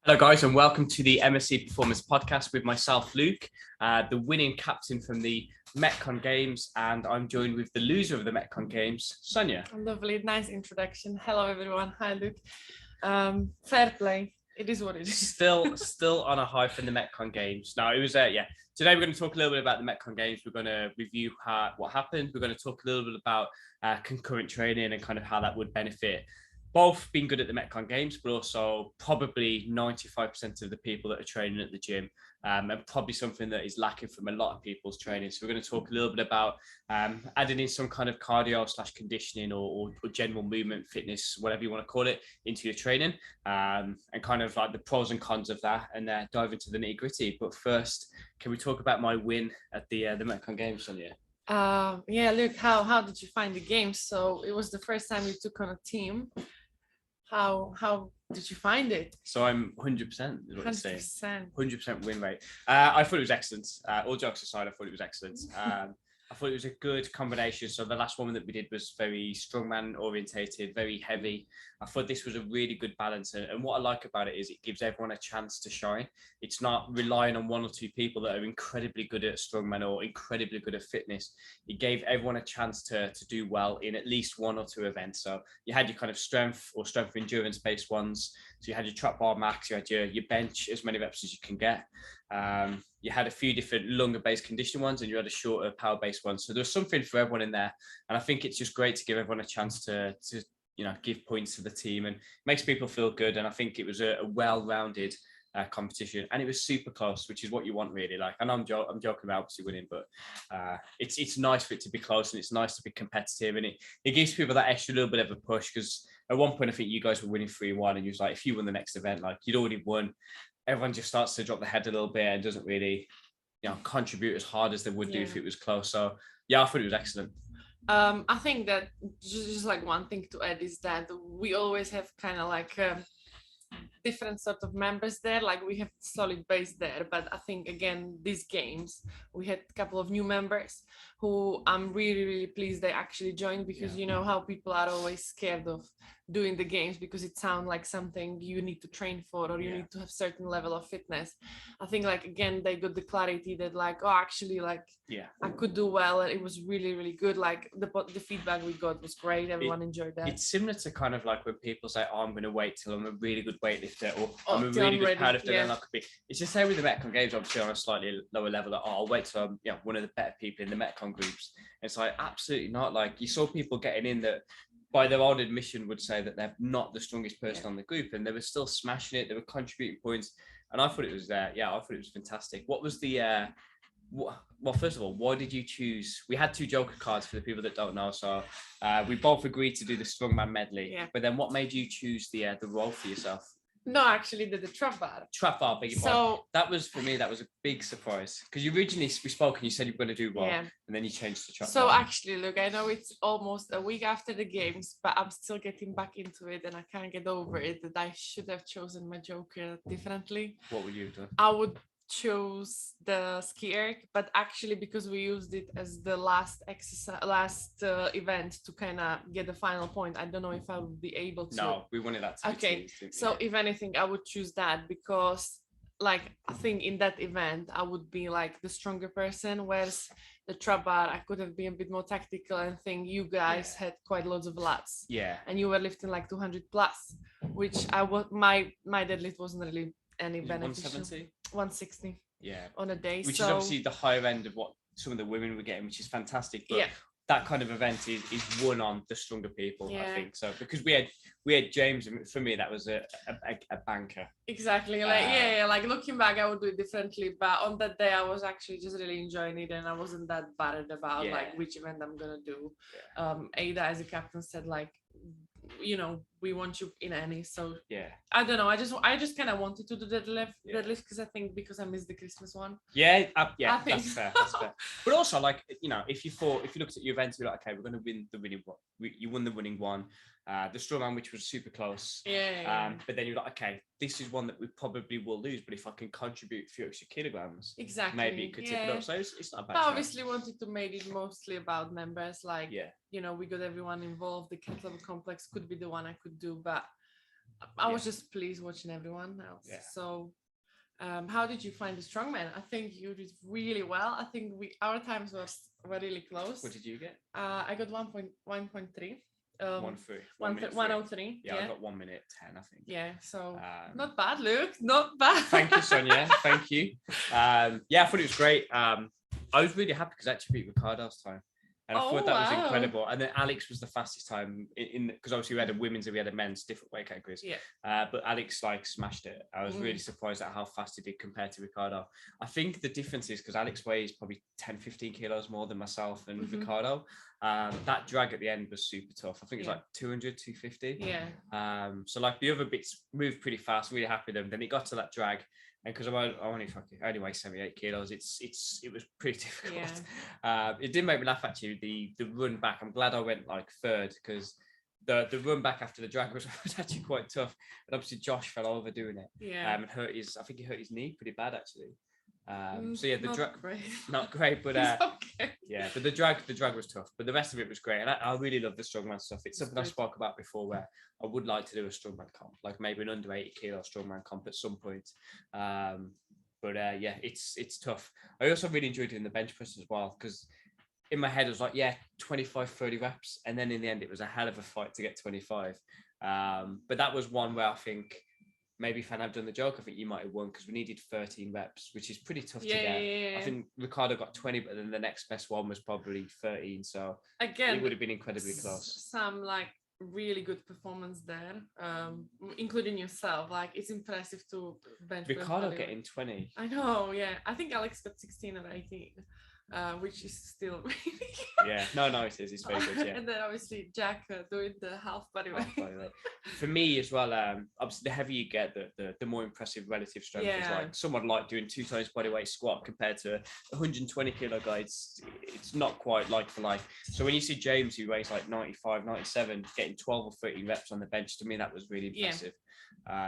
Hello, guys, and welcome to the MSC Performance Podcast with myself, Luke, the winning captain from the Met-con Games, and I'm joined with the loser of the Met-con Games, Sonia. Lovely, nice introduction. Hello, everyone. Hi, Luke. Fair play. It is what it is. Still on a high from the Met-con Games. Now, it was, Today we're going to talk a little bit about the Met-con Games. We're going to review what happened. We're going to talk a little bit about concurrent training and kind of how that would benefit both being good at the Met-con Games, but also probably 95% of the people that are training at the gym, and probably something that is lacking from a lot of people's training. So we're going to talk a little bit about adding in some kind of cardio / conditioning or general movement, fitness, whatever you want to call it, into your training, and kind of like the pros and cons of that, and dive into the nitty gritty. But first, can we talk about my win at the Met-con Games, Sonia? Luke, how did you find the game? So it was the first time you took on a team. How did you find it? So I'm 100%. 100%. 100% win rate. I thought it was excellent. All jokes aside, I thought it was excellent. I thought it was a good combination. So the last one that we did was very strongman orientated, very heavy. I thought this was a really good balance. And what I like about it is it gives everyone a chance to shine. It's not relying on one or two people that are incredibly good at strongman or incredibly good at fitness. It gave everyone a chance to do well in at least one or two events. So you had your kind of strength endurance based ones. So you had your trap bar max, you had your bench, as many reps as you can get. You had a few different longer based condition ones, and you had a shorter power based one. So there's something for everyone in there. And I think it's just great to give everyone a chance to give points to the team, and makes people feel good. And I think it was a well-rounded competition, and it was super close, which is what you want really. Like, and I'm joking about obviously winning, but it's nice for it to be close, and it's nice to be competitive, and it gives people that extra little bit of a push. Because at one point I think you guys were winning 3-1, and you was like, if you won the next event, like you'd already won, everyone just starts to drop the head a little bit and doesn't really contribute as hard as they would do if it was close. So I thought it was excellent. I think that just like one thing to add is that we always have kind of like different sort of members there. Like we have solid base there, but I think again these games we had a couple of new members who I'm really pleased they actually joined, because you know how people are always scared of doing the games because it sounds like something you need to train for, or you need to have certain level of fitness. I think like again they got the clarity that like, oh, actually like I could do well, and it was really good. Like the feedback we got was great. Everyone enjoyed that. It's similar to kind of like when people say, oh, I'm going to wait till I'm a really good weightlifter, or I'm a really good powerlifter, then I could be. It's the same with the Met-con Games, obviously on a slightly lower level. Like, oh, I'll wait till I'm one of the better people in the Met-con groups. And it's like, absolutely not. Like, you saw people getting in that by their own admission would say that they're not the strongest person on the group, and they were still smashing it. They were contributing points, and I thought it was I thought it was fantastic. What was the well, first of all, why did you choose? We had 2 Joker cards for the people that don't know. So we both agreed to do the strongman medley. Yeah. But then what made you choose the role for yourself? No, actually the trap bar. Trap bar, beg your pardon. That was, for me, that was a big surprise. Because you originally, we spoke and you said you were going to do well. Yeah. And then you changed to trap bar. So actually, look, I know it's almost a week after the games, but I'm still getting back into it, and I can't get over it that I should have chosen my Joker differently. What would you have done? I would chose the ski erg, but actually because we used it as the last event to kind of get the final point, I don't know if I would be able to. No, we wanted that to okay be so if anything I would choose that, because like I think in that event I would be like the stronger person, whereas the trap bar I could have been a bit more tactical, and think you guys had quite loads of lats, and you were lifting like 200 plus, which my deadlift wasn't really any beneficial. 160 on a day, which is obviously the higher end of what some of the women were getting, which is fantastic, but that kind of event is won on the stronger people. I think so, because we had James, and for me that was a banker. Exactly. Like looking back I would do it differently, but on that day I was actually just really enjoying it, and I wasn't that bothered about like which event I'm gonna do. Ada as a captain said like, we want you in any, so I don't know, I just kind of wanted to do deadlift because I think because I missed the Christmas one. That's fair. But also, like, if you looked at your event, you're like, okay, we're going to win the winning one. You won the winning one, the strongman, which was super close, but then you're like, okay, this is one that we probably will lose, but if I can contribute a few extra kilograms, maybe it could tip it up. So it's not bad. I obviously wanted to make it mostly about members, like we got everyone involved. The kettlebell complex could be the one I could do, but I was just pleased watching everyone else. Yeah. So, how did you find the strongman? I think you did really well. I think our times were really close. What did you get? I got 1.3. 1:03. Yeah, I got 1:10, I think. Yeah, so not bad, Luke. Not bad. Thank you, Sonia. Thank you. Yeah, I thought it was great. I was really happy because I actually beat Ricardo's time. And I thought that was incredible. And then Alex was the fastest time because obviously we had a women's and we had a men's, different weight categories. Yeah. But Alex smashed it. I was really surprised at how fast he did compared to Ricardo. I think the difference is because Alex weighs probably 10, 15 kilos more than myself and Ricardo. That drag at the end was super tough. I think it's like 200, 250. Yeah. So like the other bits moved pretty fast, really happy with them. Then it got to that drag. And because I only weigh 78 kilos, it was pretty difficult. Yeah. It did make me laugh actually. The run back. I'm glad I went like third because the run back after the drag was actually quite tough. And obviously Josh fell over doing it. Yeah. And I think he hurt his knee pretty bad actually. So yeah, the drag not great, but okay. Yeah, but the drag was tough, but the rest of it was great. And I really love the strongman stuff. It's something I spoke about before where I would like to do a strongman comp, like maybe an under 80 kilo strongman comp at some point. But yeah, it's tough. I also really enjoyed doing the bench press as well because in my head I was like, yeah, 25, 30 reps, and then in the end it was a hell of a fight to get 25. But that was one where I think maybe if I had done the joke, I think you might have won because we needed 13 reps, which is pretty tough to get. Yeah. I think Ricardo got 20, but then the next best one was probably 13. So again, it would have been incredibly close. Some like really good performance there, including yourself. Like it's impressive to bench. Ricardo getting 20. I know, yeah. I think Alex got 16 or 18. Which is still really good. Yeah, no, it is. It's very good, yeah. And then obviously Jack doing the half body weight. For me as well, obviously the heavier you get, the more impressive relative strength is. Like someone like doing 2 times body weight squat compared to 120 kilo guy, it's not quite like for like. So when you see James who weighs like 95, 97, getting 12 or 13 reps on the bench, to me that was really impressive.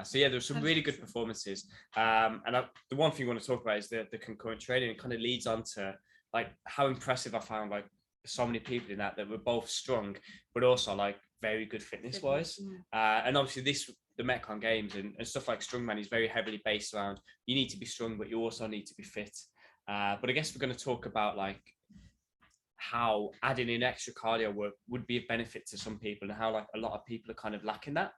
So yeah, there were some really good performances. And the one thing I want to talk about is the concurrent training. It kind of leads on to like how impressive I found like so many people in that were both strong but also like very good fitness wise. And obviously the Met-con games and stuff like strongman is very heavily based around you need to be strong but you also need to be fit. But I guess we're going to talk about like how adding in extra cardio work would be a benefit to some people and how like a lot of people are kind of lacking that.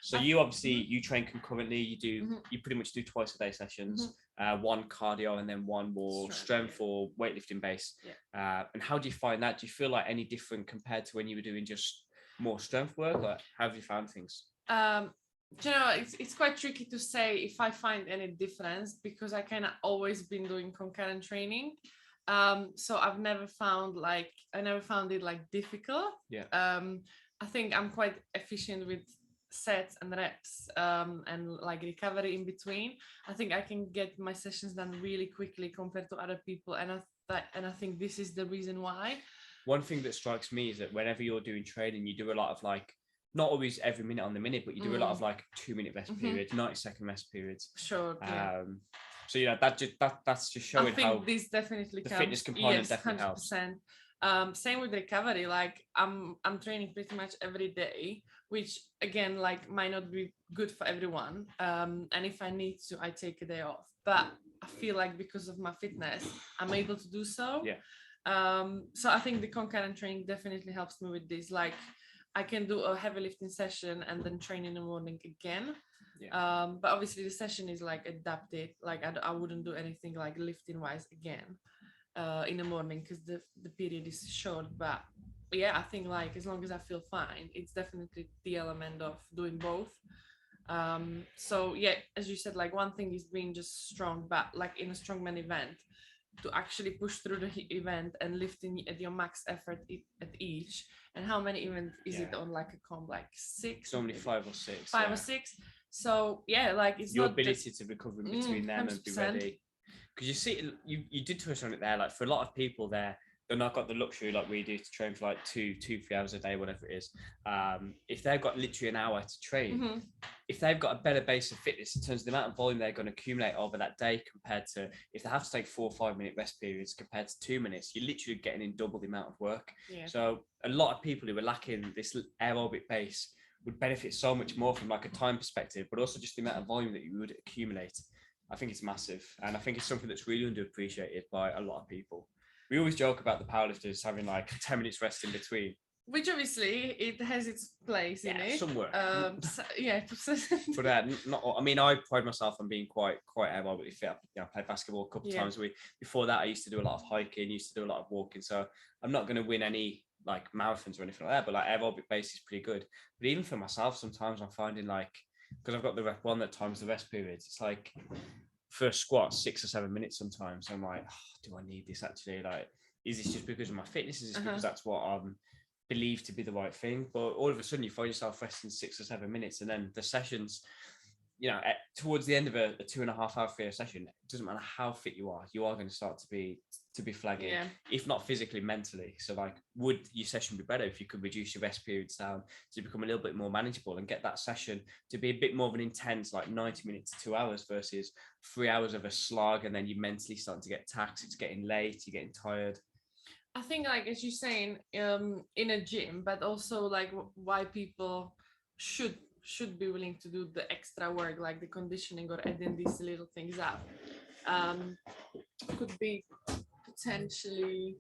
So you obviously you train concurrently, you pretty much do twice a day sessions, one cardio and then one more strength or weightlifting base. And how do you find that? Do you feel like any different compared to when you were doing just more strength work? Like how have you found things? You know, it's quite tricky to say if I find any difference because I kind of always been doing concurrent training. So I've never found it like difficult. I think I'm quite efficient with sets and reps and like recovery in between. I think I can get my sessions done really quickly compared to other people, and I think this is the reason why. One thing that strikes me is that whenever you're doing training, you do a lot of like not always every minute on the minute, but you do a lot of like 2-minute rest periods, 90-second rest periods. Sure. So that's just showing how this definitely the comes. fitness component definitely 100%. Helps. Same with recovery. Like I'm training pretty much every day, which again like might not be good for everyone. And if I need to, I take a day off. But I feel like because of my fitness, I'm able to do so. So I think the concurrent training definitely helps me with this. Like I can do a heavy lifting session and then train in the morning again. But obviously the session is like adapted. Like I wouldn't do anything like lifting wise again in the morning because the period is short. But yeah, I think like as long as I feel fine, it's definitely the element of doing both. So yeah, as you said, like one thing is being just strong, but like in a strongman event, to actually push through the event and lifting at your max effort at each. And how many events is it on like a comp? Like 6? It's normally 5 or 6. 5 or 6. So yeah, like it's your not ability to recover in between them 100%. And be ready. Because you see, you did touch on it there. Like for a lot of people they're not got the luxury like we do to train for like 2-3 hours a day, whatever it is. If they've got literally an hour to train, if they've got a better base of fitness in terms of the amount of volume they're going to accumulate over that day compared to if they have to take 4 or 5 minute rest periods compared to 2 minutes, you're literally getting in double the amount of work. So a lot of people who are lacking this aerobic base would benefit so much more from like a time perspective, but also just the amount of volume that you would accumulate. I think it's massive, and I think it's something that's really underappreciated by a lot of people. We always joke about the powerlifters having like 10 minutes rest in between. Which obviously it has its place in it. Somewhere. Yeah. But not. I mean, I pride myself on being quite aerobically fit. I played basketball a couple of times a week. Before that, I used to do a lot of hiking, used to do a lot of walking. So I'm not going to win any like marathons or anything like that. But like aerobic base is pretty good. But even for myself, sometimes I'm finding like, because I've got the rep one that times the rest periods, it's like for a squat 6 or 7 minutes sometimes. I'm like, do I need this actually? Like, is this just because of my fitness? Is this because that's what I'm believed to be the right thing? But all of a sudden you find yourself resting 6 or 7 minutes, and then the sessions, towards the end of a 2.5 hour fair session, it doesn't matter how fit you are going to start to be flagging, if not physically, mentally. So like, would your session be better if you could reduce your rest periods down to become a little bit more manageable and get that session to be a bit more of an intense, like 90 minutes to 2 hours versus 3 hours of a slog, and then you're mentally starting to get taxed, it's getting late, you're getting tired. I think, like, as you're saying, in a gym, but also like why people should be willing to do the extra work, like the conditioning or adding these little things up, could be potentially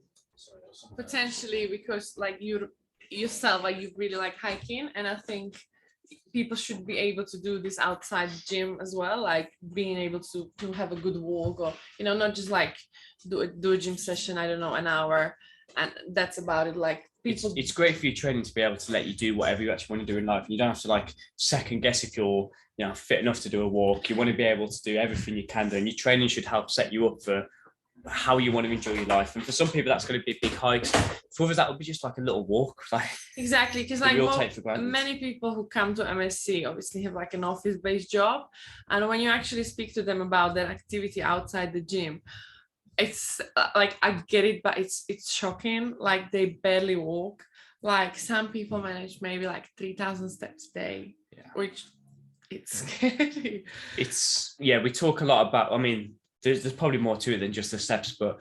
because like you yourself, like you really like hiking, and I think people should be able to do this outside the gym as well, like being able to have a good walk, or not just like do a gym session, I don't know, an hour, and that's about it. Like people, it's great for your training to be able to let you do whatever you actually want to do in life. You don't have to like second guess if you're fit enough to do a walk. You want to be able to do everything you can do, and your training should help set you up for how you want to enjoy your life. And for some people that's going to be big hikes, for others that would be just like a little walk, like exactly, because like many people who come to MSC obviously have like an office-based job, and when you actually speak to them about their activity outside the gym, it's like, I get it, but it's shocking. Like they barely walk. Like some people manage maybe like 3,000 steps a day, which it's scary. We talk a lot about, I mean, there's probably more to it than just the steps, but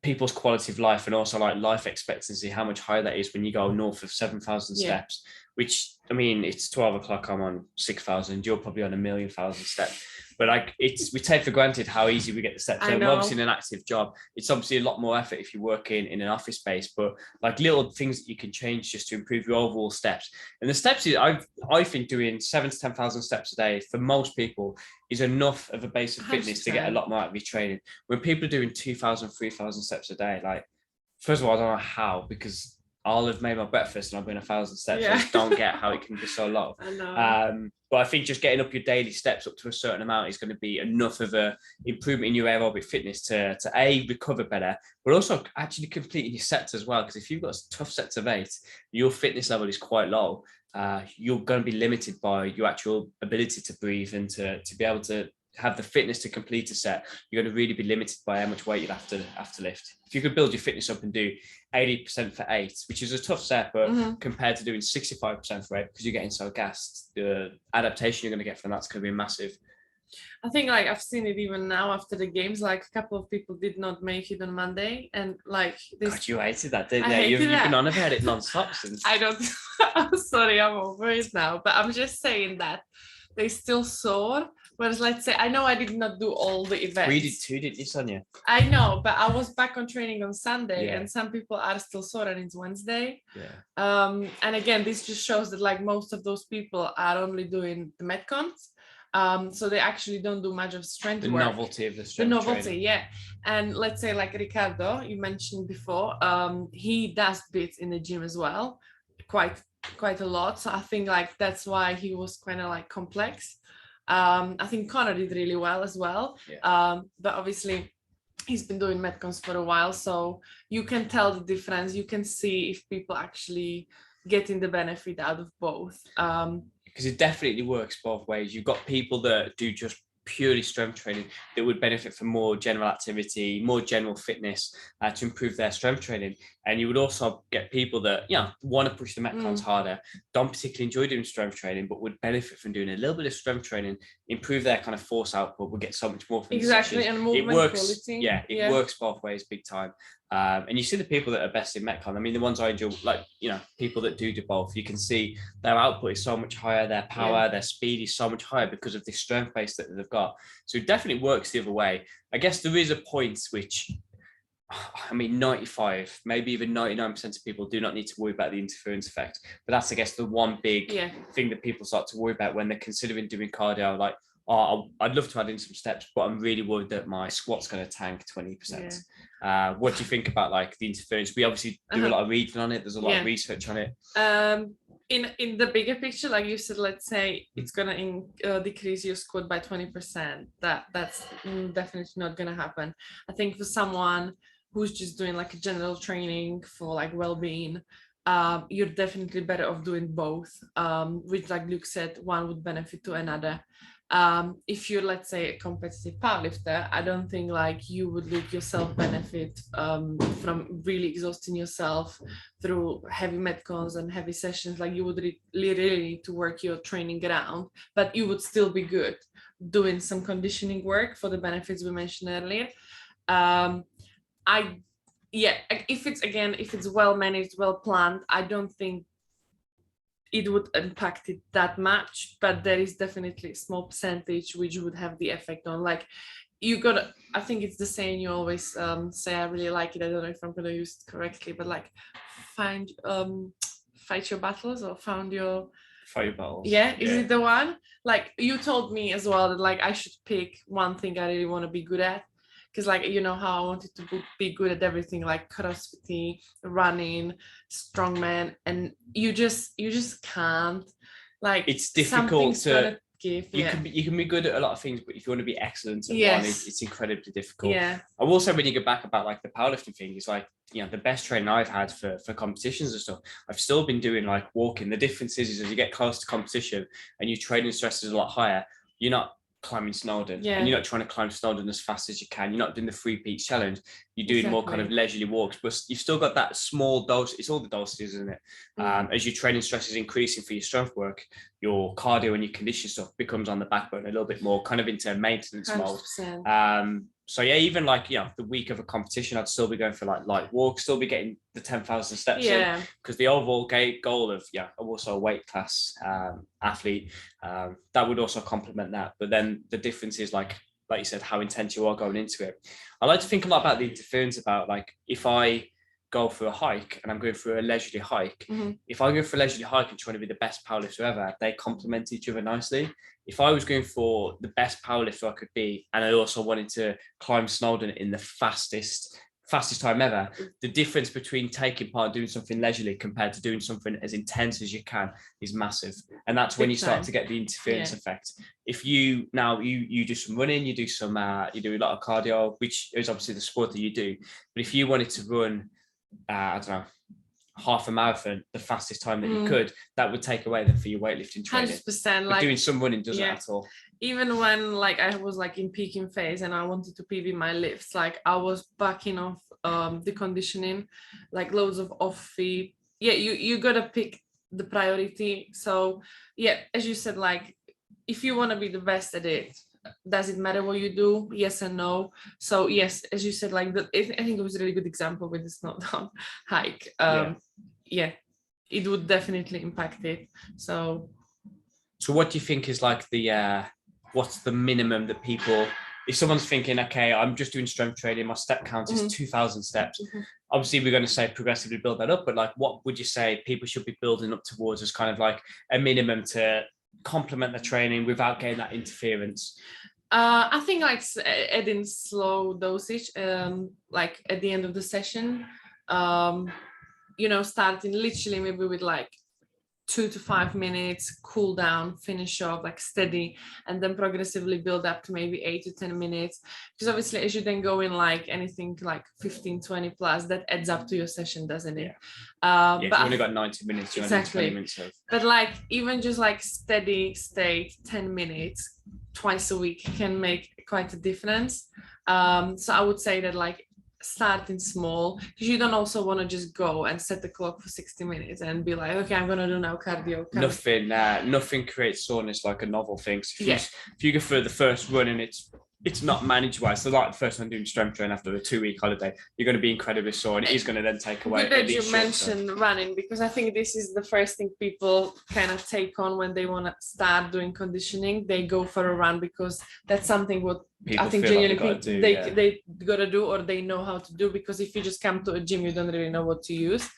people's quality of life, and also like life expectancy, how much higher that is when you go north of 7,000 steps, which, I mean, it's 12 o'clock, I'm on 6,000, you're probably on 1,000,000 steps. But like, we take for granted how easy we get the steps. And obviously in an active job, it's obviously a lot more effort if you work in an office space, but like little things that you can change just to improve your overall steps. And the steps, I think doing 7,000 to 10,000 steps a day for most people is enough of a base of fitness 100%. To get a lot more out of your training. When people are doing 2,000, 3,000 steps a day, like, first of all, I don't know how, because I'll have made my breakfast and I've been 1,000 steps. I just don't get how it can be so low. I know. But I think just getting up your daily steps up to a certain amount is going to be enough of a improvement in your aerobic fitness to recover better, but also actually completing your sets as well. Because if you've got tough sets of 8, your fitness level is quite low. You're going to be limited by your actual ability to breathe and to be able to have the fitness to complete a set. You're going to really be limited by how much weight you'll have to lift. If you could build your fitness up and do 80% for 8, which is a tough set, but compared to doing 65% for 8, because you're getting so gassed, the adaptation you're going to get from that's going to be massive. I think like I've seen it even now after the games, like a couple of people did not make it on Monday, and like this. God, you hated that, didn't you? You've been on about it non-stop since. I don't. I'm sorry, I'm over it now, but I'm just saying that they still sore. Whereas, let's say, I know I did not do all the events. We did too, didn't you, Sonia? I know, but I was back on training on Sunday, and some people are still sore, and it's Wednesday. And again, this just shows that like most of those people are only doing the Met-cons. So they actually don't do much of strength work. The novelty of the strength training. And let's say like Ricardo, you mentioned before, he does bits in the gym as well, quite a lot. So I think like that's why he was kind of like complex. I think Connor did really well as well. But obviously he's been doing Met-cons for a while, so you can tell the difference. You can see if people actually getting the benefit out of both. Because it definitely works both ways. You've got people that do just purely strength training that would benefit from more general activity, more general fitness to improve their strength training. And you would also get people that want to push the Met-cons harder, don't particularly enjoy doing strength training, but would benefit from doing a little bit of strength training, improve their kind of force output, would get so much more from exactly, and movement it works quality. It works both ways big time. And you see the people that are best in Met-con. I mean, the ones I enjoy, like, people that do both, you can see their output is so much higher, their power, their speed is so much higher because of this strength base that they've got. So it definitely works the other way. I guess there is a point which, 95, maybe even 99% of people do not need to worry about the interference effect. But that's, I guess, the one big thing that people start to worry about when they're considering doing cardio. Like, I'd love to add in some steps, but I'm really worried that my squat's going to tank 20%. What do you think about like the interference? We obviously do a lot of reading on it. There's a lot of research on it. In the bigger picture, like you said, let's say it's going to decrease your squat by 20%. That's definitely not going to happen. I think for someone who's just doing like a general training for like well-being, you're definitely better off doing both, which, like Luke said, one would benefit to another. If you're, let's say, a competitive powerlifter, I don't think like you would look yourself benefit from really exhausting yourself through heavy Met-cons and heavy sessions. Like, you would really need to work your training around, but you would still be good doing some conditioning work for the benefits we mentioned earlier. If it's well managed, well planned, I don't think it would impact it that much, but there is definitely a small percentage which would have the effect on, like, I think it's the saying you always say, I really like it, I don't know if I'm going to use it correctly, but like, fight your battles, or fight your battles. Is it the one? Like, you told me as well that like I should pick one thing I really want to be good at, because like, how I wanted to be good at everything, like CrossFit, running, strongman, and you just can't. Like, it's difficult to give. You can be good at a lot of things, but if you want to be excellent at one, it's incredibly difficult. I will say, when you go back about like the powerlifting thing, it's like, the best training I've had for competitions and stuff, I've still been doing like walking. The difference is as you get close to competition and your training stress is a lot higher, you're not climbing Snowdon, and you're not trying to climb Snowdon as fast as you can. You're not doing the 3 peaks challenge. You're doing more kind of leisurely walks, but you've still got that small dose. It's all the dosages, isn't it? As your training stress is increasing for your strength work, your cardio and your condition stuff becomes on the backbone a little bit more, kind of into maintenance 100%. Mode. So even like, the week of a competition, I'd still be going for like light walks, still be getting the 10,000 steps in, because the overall goal of, I'm also a weight class athlete, that would also complement that. But then the difference is like you said, how intense you are going into it. I like to think a lot about the interference, about like, if I go for a hike and I'm going for a leisurely hike, if I go for a leisurely hike and trying to be the best powerlifter ever, they complement each other nicely. If I was going for the best powerlifter I could be, and I also wanted to climb Snowdon in the fastest time ever, the difference between taking part and doing something leisurely compared to doing something as intense as you can is massive. And that's when you start to get the interference effect. If you do some running, you do a lot of cardio, which is obviously the sport that you do. But if you wanted to run, I don't know, half a marathon, the fastest time that you could, that would take away then for your weightlifting training. 100%. Like, doing some running doesn't at all. Even when like I was like in peaking phase and I wanted to PB my lifts, like I was backing off the conditioning, like loads of off feet. You gotta pick the priority. So as you said, like, if you want to be the best at it, does it matter what you do? Yes and no. So yes, as you said, like, I think it was a really good example with the Snowdon hike. It would definitely impact it. So what do you think is like the what's the minimum that people, if someone's thinking, okay, I'm just doing strength training, my step count is 2,000 steps. Obviously we're going to say progressively build that up, but like, what would you say people should be building up towards as kind of like a minimum to complement the training without getting that interference? I think like adding slow dosage, like at the end of the session, starting literally maybe with like 2 to 5 minutes, cool down, finish off like steady, and then progressively build up to maybe 8 to 10 minutes. Because obviously as you then go in like anything like 15, 20 plus, that adds up to your session, doesn't it? But you've only got 90 minutes, you only have 20 minutes of. But like even just like steady state 10 minutes twice a week can make quite a difference. So I would say that like starting small, because you don't also want to just go and set the clock for 60 minutes and be like, okay, I'm gonna do now cardio. Nothing creates soreness like a novel thing. So if you go for the first run and it's it's not manageable. So like the first time doing strength training after a 2-week holiday, you're going to be incredibly sore, and it is going to then take away. Good that you mentioned running, because I think this is the first thing people kind of take on when they want to start doing conditioning. They go for a run because that's something what people I think genuinely think they gotta do, or they know how to do, because if you just come to a gym, you don't really know what to use.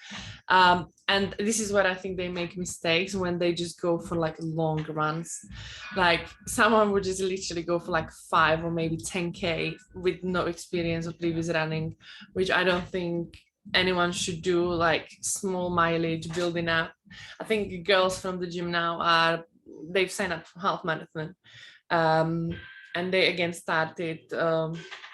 And this is where I think they make mistakes, when they just go for like long runs. Like someone would just literally go for like 5 or maybe 10K with no experience of previous running, which I don't think anyone should do. Like small mileage, building up. I think girls from the gym now they've signed up for half marathon. And they again started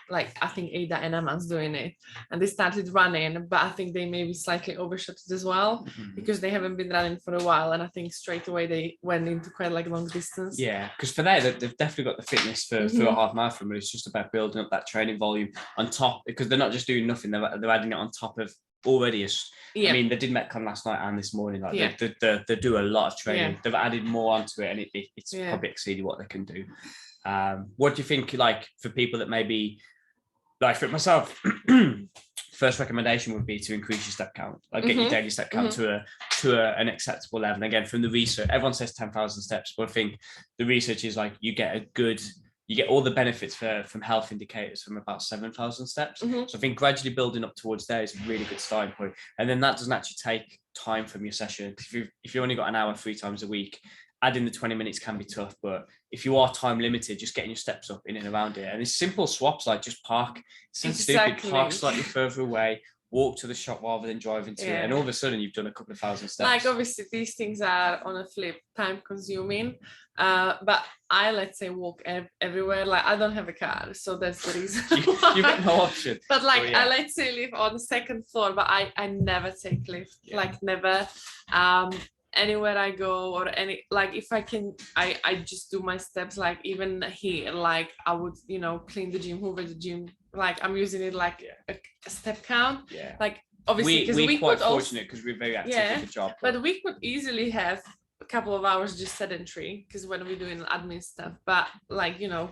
like I think Ada and Emma's doing it, and they started running, but I think they maybe slightly overshot it as well, because they haven't been running for a while, and I think straight away they went into quite like long distance. Yeah, because for that they've definitely got the fitness for a half marathon, but it's just about building up that training volume on top, because they're not just doing nothing, they're adding it on top of already. I mean, they did Met-con last night and this morning. Like they do a lot of training. Yeah. They've added more onto it, and it's probably exceeded what they can do. What do you think, like, for people that maybe, like for myself, first recommendation would be to increase your step count, like get your daily step count to an acceptable level. And again, from the research, everyone says 10,000 steps, but I think the research is like you get all the benefits from health indicators from about 7,000 steps. So I think gradually building up towards there is a really good starting point. And then that doesn't actually take time from your session. If you've only got an hour 3 times a week, adding the 20 minutes can be tough, but if you are time limited, just getting your steps up in and around it. And it's simple swaps, like just park, stupid, park slightly further away, walk to the shop rather than driving to it. And all of a sudden you've done a couple of thousand steps. Like obviously these things are on a flip time consuming, but I, let's say, walk everywhere. Like I don't have a car, so that's the reason. You've got no option. But like I, let's say, live on the 2nd floor, but I never take lift, like never. Anywhere I go, or like if I can, I just do my steps. Like even here, like I would, clean the gym, hoover the gym. Like I'm using it like a step count. Yeah. Like obviously, because we're quite fortunate because we're very active with the job. But we could easily have a couple of hours just sedentary, because when we're doing admin stuff. But like you've got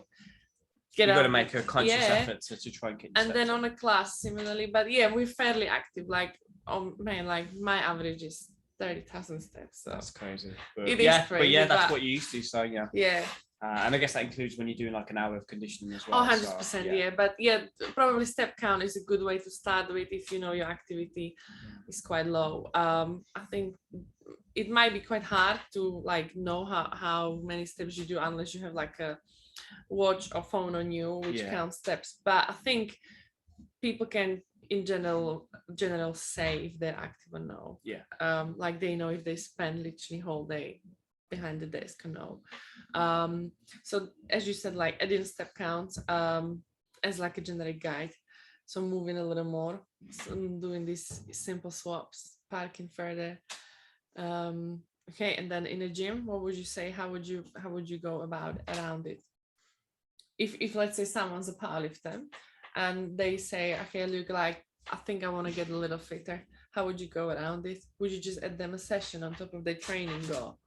to make a conscious effort to try and get. And then on a class similarly, but we're fairly active. Like like my average is 30,000 steps. So that's crazy. It is crazy. But that's what you used to. So yeah. And I guess that includes when you're doing like an hour of conditioning as well. 100%. But probably step count is a good way to start with if your activity is quite low. I think it might be quite hard to like know how many steps you do unless you have like a watch or phone on you which counts steps. But I think people can in general say if they're active or no. Like they know if they spend literally whole day behind the desk or no. So as you said, like adding step counts as like a generic guide, so moving a little more, so doing these simple swaps, parking further. And then in a gym, what would you say, how would you go about around it? If let's say someone's a powerlifter and they say, okay, Luke, like, I think I want to get a little fitter. How would you go around it? Would you just add them a session on top of their training goal?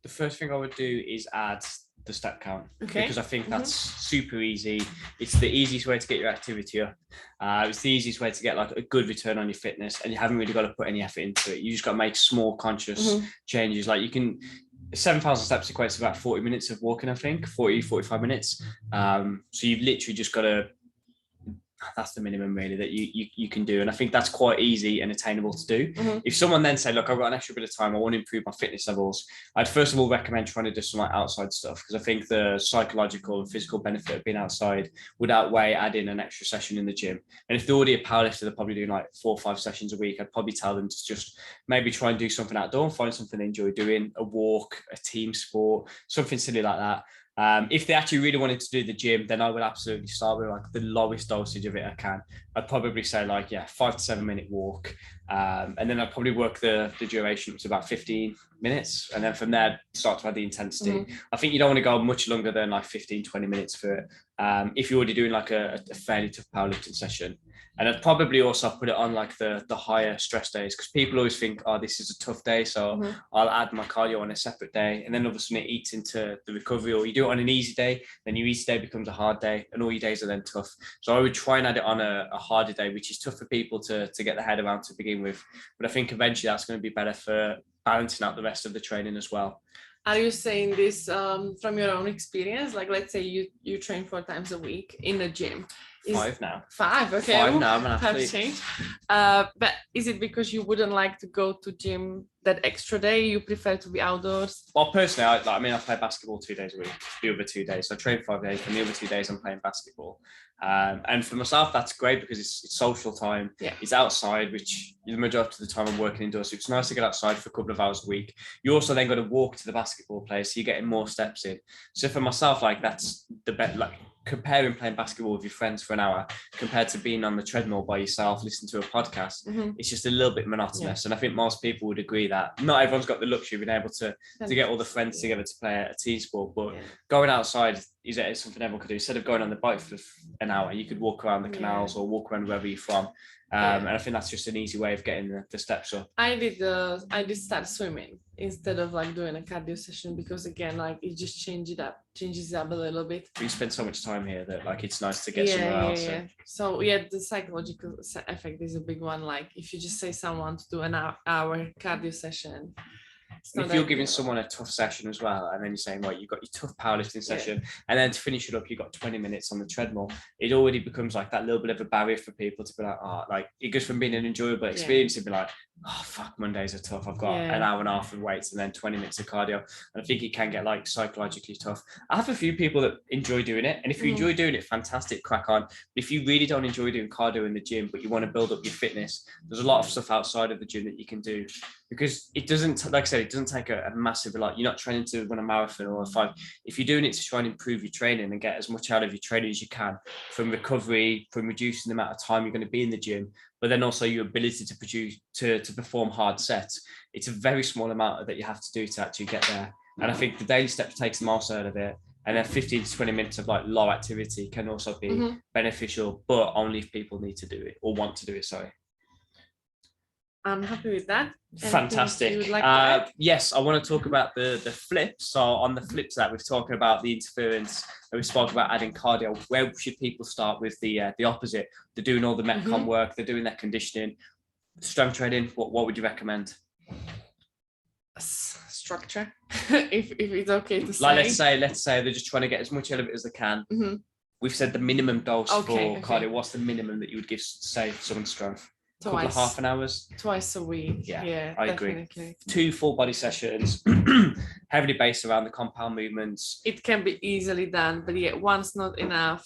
The first thing I would do is add the step count, because I think that's super easy. It's the easiest way to get your activity up. It's the easiest way to get like a good return on your fitness, and you haven't really got to put any effort into it. You just got to make small conscious changes. Like 7,000 steps equates to about 40 minutes of walking, I think, 45 minutes. So you've literally just got to, that's the minimum really that you can do. And I think that's quite easy and attainable to do. If someone then say, look, I've got an extra bit of time, I want to improve my fitness levels, I'd first of all recommend trying to do some like outside stuff, because I think the psychological and physical benefit of being outside would outweigh adding an extra session in the gym. And if they're already a powerlifter, they're probably doing like 4 or 5 sessions a week, I'd probably tell them to just maybe try and do something outdoor and find something they enjoy doing, a walk, a team sport, something silly like that. If they actually really wanted to do the gym, then I would absolutely start with like the lowest dosage of it I can. I'd probably say like 5 to 7 minute walk, And then I'd probably work the duration to about 15 minutes. And then from there, start to add the intensity. I think you don't want to go much longer than like 15, 20 minutes for it. If you're already doing like a fairly tough powerlifting session. And I'd probably also put it on like the higher stress days, because people always think, oh, this is a tough day, so I'll add my cardio on a separate day. And then all of a sudden it eats into the recovery, or you do it on an easy day, then your easy day becomes a hard day, and all your days are then tough. So I would try and add it on a harder day, which is tough for people to get their head around to begin with. But I think eventually that's going to be better for balancing out the rest of the training as well. Are you saying this from your own experience? Like, let's say you train 4 times a week in the gym. 5 now. 5, okay. 5 now, I'm an athlete. Have changed. But is it because you wouldn't like to go to gym that extra day? You prefer to be outdoors? Well, personally, I play basketball 2 days a week, the other 2 days. So I train 5 days, and the other 2 days I'm playing basketball. And for myself, that's great because it's social time. Yeah. It's outside, which the majority of the time I'm working indoors. So it's nice to get outside for a couple of hours a week. You also then got to walk to the basketball place, so you're getting more steps in. So for myself, like that's the best. Like comparing playing basketball with your friends for an hour compared to being on the treadmill by yourself listening to a podcast, it's just a little bit monotonous. And I think most people would agree that not everyone's got the luxury of being able to get all the friends together to play a team sport, but going outside is something everyone could do. Instead of going on the bike for an hour, you could walk around the canals or walk around wherever you're from. And I think that's just an easy way of getting the steps up. I did start swimming instead of like doing a cardio session, because again, like it just changes it up a little bit. We spend so much time here that like it's nice to get somewhere else. Yeah. So yeah, the psychological effect is a big one. Like if you just say someone to do an hour cardio session, if you're giving someone a tough session as well, and then you're saying, right, you've got your tough powerlifting session, and then to finish it up, you've got 20 minutes on the treadmill, it already becomes like that little bit of a barrier for people to be like, oh, like it goes from being an enjoyable experience to be like, oh, fuck, Mondays are tough. I've got an hour and a half of weights and then 20 minutes of cardio. And I think it can get like psychologically tough. I have a few people that enjoy doing it. And if you enjoy doing it, fantastic, crack on. But if you really don't enjoy doing cardio in the gym, but you want to build up your fitness, there's a lot of stuff outside of the gym that you can do. Because it doesn't, like I said, it doesn't take a massive, like you're not training to run a marathon or a 5. If you're doing it to try and improve your training and get as much out of your training as you can, from recovery, from reducing the amount of time you're going to be in the gym, but then also your ability to produce, to perform hard sets, it's a very small amount that you have to do to actually get there. And I think the daily steps takes the most out of it. And then 15 to 20 minutes of like low activity can also be beneficial, but only if people need to do it or want to do it, sorry. I'm happy with that. Fantastic. Yes, I want to talk about the flip. So on the flip side, we've talked about the interference, and we spoke about adding cardio. Where should people start with the opposite? They're doing all the Met-con work, they're doing their conditioning, strength training. What would you recommend? Structure, if it's okay to say. Like let's say they're just trying to get as much out of it as they can. We've said the minimum dose for cardio. What's the minimum that you would give, say, someone strength? Couple of half an hours, twice a week. Yeah, I agree. 2 full body sessions, heavily based around the compound movements. It can be easily done, but one's not enough.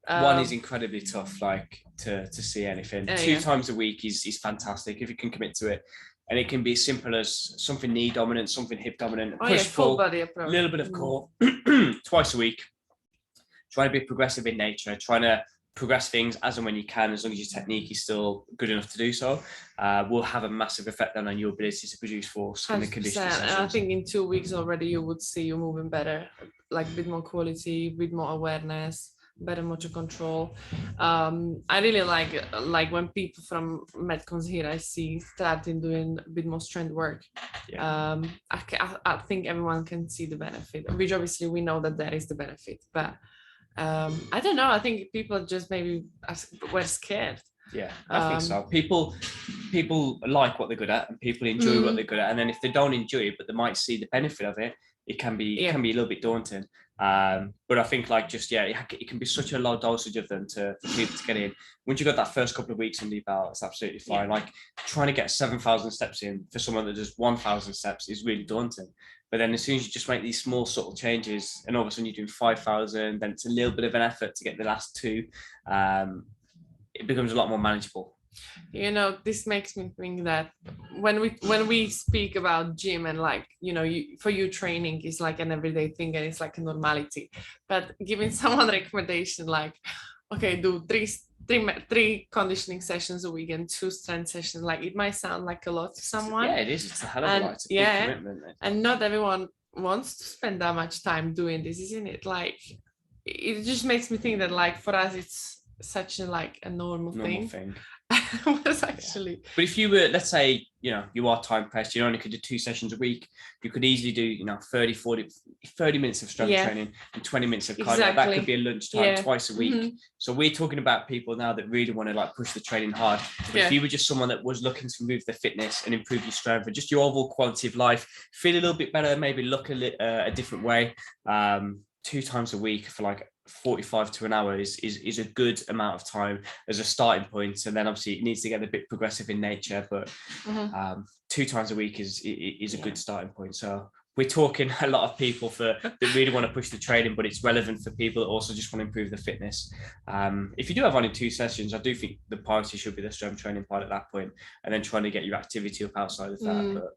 One is incredibly tough, like to see anything. 2 times a week is fantastic if you can commit to it. And it can be as simple as something knee dominant, something hip dominant, push full pull, body approach. A little bit of core, twice a week. Trying to be progressive in nature, trying to progress things as and when you can, as long as your technique is still good enough to do so, will have a massive effect on your ability to produce force in the conditioning sessions. And I think in 2 weeks already you would see you moving better, like a bit more quality, a bit more awareness, better motor control. I really like when people from Met-cons here I see starting doing a bit more strength work. I think everyone can see the benefit, which obviously we know that there is the benefit, but I don't know. I think people just maybe were scared. Yeah, I think so. People like what they're good at, and people enjoy what they're good at. And then if they don't enjoy it, but they might see the benefit of it, it can be a little bit daunting. But I think it can be such a low dosage of them for people to get in. Once you got that first couple of weeks under your belt, it's absolutely fine. Like trying to get 7,000 steps in for someone that does 1,000 steps is really daunting. But then as soon as you just make these small subtle changes, and all of a sudden you're doing 5,000, then it's a little bit of an effort to get the last 2. It becomes a lot more manageable. You know, this makes me think that when we speak about gym and like, you know, for you training is like an everyday thing and it's like a normality. But giving someone a recommendation like, okay, do three conditioning sessions a week and 2 strength sessions, like it might sound like a lot to someone. Yeah, it is. It's a hell of a lot. It's a big commitment. And not everyone wants to spend that much time doing this, isn't it? Like, it just makes me think that, like, for us, it's such a normal thing. Was actually. But if you were, let's say, you are time pressed, you only could do 2 sessions a week, you could easily do 30 minutes of strength training and 20 minutes of cardio. Exactly. That could be a lunchtime twice a week. Mm-hmm. So we're talking about people now that really want to like push the training hard. But if you were just someone that was looking to improve their fitness and improve your strength and just your overall quality of life, feel a little bit better, maybe look a different way, 2 times a week for like 45 to an hour is a good amount of time as a starting point, and then obviously it needs to get a bit progressive in nature, but 2 times a week is a good starting point. So we're talking a lot of people that really want to push the training, but it's relevant for people that also just want to improve their fitness. If you do have only 2 sessions, I do think the priority should be the strength training part at that point, and then trying to get your activity up outside of that.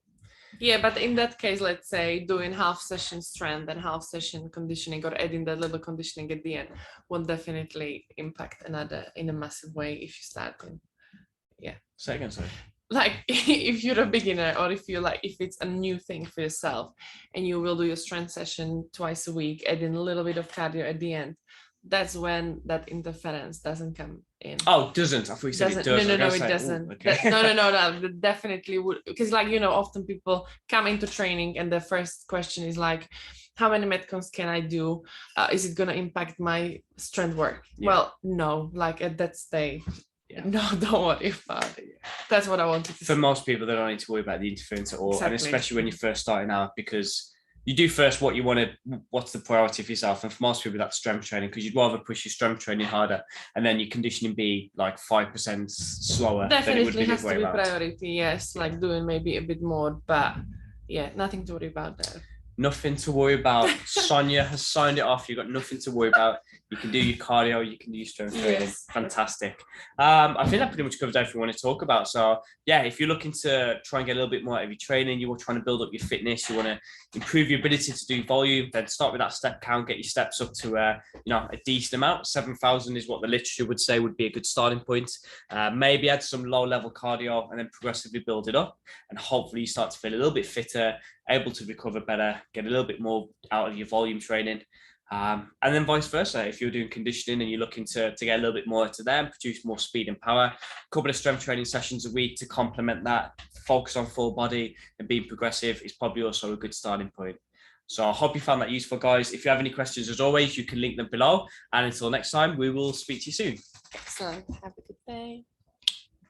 But in that case, let's say doing half session strength and half session conditioning, or adding that little conditioning at the end, will definitely impact another in a massive way if you start in. Say again, sorry. Like if you're a beginner, or if it's a new thing for yourself and you will do your strength session twice a week, adding a little bit of cardio at the end, that's when that interference doesn't come in. Oh, doesn't? I thought you said it does. No, it doesn't. Okay. No, definitely would. Because often people come into training and the first question is like, how many Met-cons can I do? Is it going to impact my strength work? Yeah. Well, no, like at that stage, no, don't worry about it. That's what I wanted to say. For most people, they don't need to worry about the interference at all. Exactly. And especially when you're first starting out, because you do first what you want to, what's the priority for yourself. And for most people, that's strength training, because you'd rather push your strength training harder and then your conditioning be like 5% slower. Definitely than it would be has to be priority. Yes, like doing maybe a bit more, but nothing to worry about there. Nothing to worry about. Sonia has signed it off. You've got nothing to worry about. You can do your cardio, you can do your strength training. Yes. Fantastic. I think that pretty much covers everything we want to talk about. So if you're looking to try and get a little bit more out of your training, you are trying to build up your fitness, you want to improve your ability to do volume, then start with that step count, get your steps up to a decent amount. 7,000 is what the literature would say would be a good starting point. Maybe add some low level cardio and then progressively build it up. And hopefully you start to feel a little bit fitter, able to recover better, get a little bit more out of your volume training. And then vice versa, if you're doing conditioning and you're looking to get a little bit more to them, produce more speed and power, a couple of strength training sessions a week to complement that, focus on full body and being progressive is probably also a good starting point. So I hope you found that useful, guys. If you have any questions, as always, you can link them below. And until next time, we will speak to you soon. Excellent. Have a good day.